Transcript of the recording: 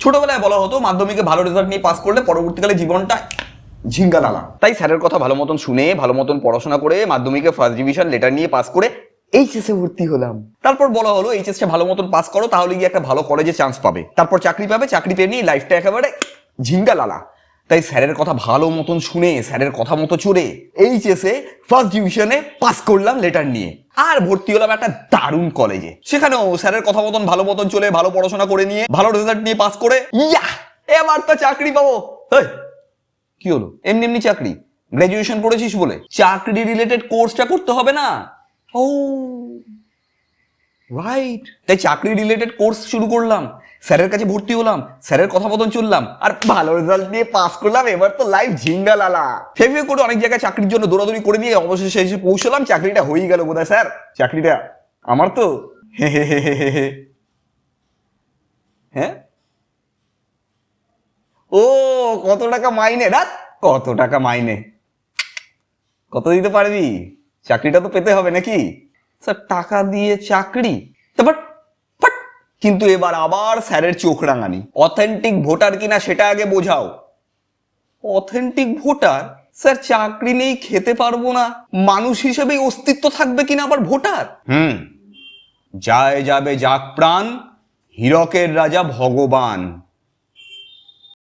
ছোটবেলায় বলা হতো মাধ্যমিকে ভালো রেজাল্ট নিয়ে পাস করলে পরবর্তীকালে জীবনটা ঝিঙ্গালালা। তাই স্যারের কথা ভালো মতন শুনে ভালো মতন পড়াশোনা করে মাধ্যমিকে ফার্স্ট ডিভিশন লেটার নিয়ে পাস করে এইচএসে ভর্তি হলাম। তারপর বলা হলো এইচএসটা ভালো মতন পাস করো, তাহলে গিয়ে একটা ভালো কলেজে চান্স পাবে, তারপর চাকরি পাবে, চাকরি পেয়ে নিয়ে লাইফটা একেবারে ঝিঙ্গালালা। তাই স্যারের কথা ভালো মতন শুনে স্যারের কথা মতো চলে এইচএসে ফার্স্ট ডিভিশনে পাস করলাম লেটার নিয়ে, আর ভর্তি হলাম একটা দারুণ কলেজে। সেখানেও স্যারের কথা মতন ভালো মতন চলে ভালো পড়াশোনা করে নিয়ে ভালো রেজাল্ট নিয়ে পাস করে এবার তো চাকরি পাবো। কি হলো? এমনি এমনি চাকরি? গ্রাজুয়েশন করেছিস বলে চাকরি রিলেটেড কোর্সটা করতে হবে না? ও রাইট, তাই চাকরি রিলেটেড কোর্স শুরু করলাম, স্যারের কাছে ভর্তি হলাম, স্যারের কথা মতন চললাম, আর ভালো রেজাল্ট নিয়ে পাস করলাম। এবার তো লাইফ ঝিঙ্গালালা। ফেভে করে অনেক জায়গায় চাকরির জন্য দৌড়াদৌড়ি করে নিয়ে অবশেষে এসে পৌঁছলাম, চাকরিটা হয়েই গেল বোধহয়। স্যার চাকরিটা আমার তো। হ্যাঁ, ও কত টাকা মাইনে? রাত কত টাকা মাইনে? কত দিতে পারবি? চাকরিটা তো পেতে হবে নাকি? স্যার টাকা দিয়ে চাকরি? তারপর কিন্তু এবার আবার স্যারের চোখ রাঙানি। অথেন্টিক ভোটার কিনা সেটা আগে বোঝাও। Authentic voter? স্যার চাকরি নেই, খেতে পারবো না, মানুষ হিসেবে অস্তিত্ব থাকবে কিনা আবার ভোটার? যায় যাবে যাক প্রাণ, হীরকের রাজা ভগবান।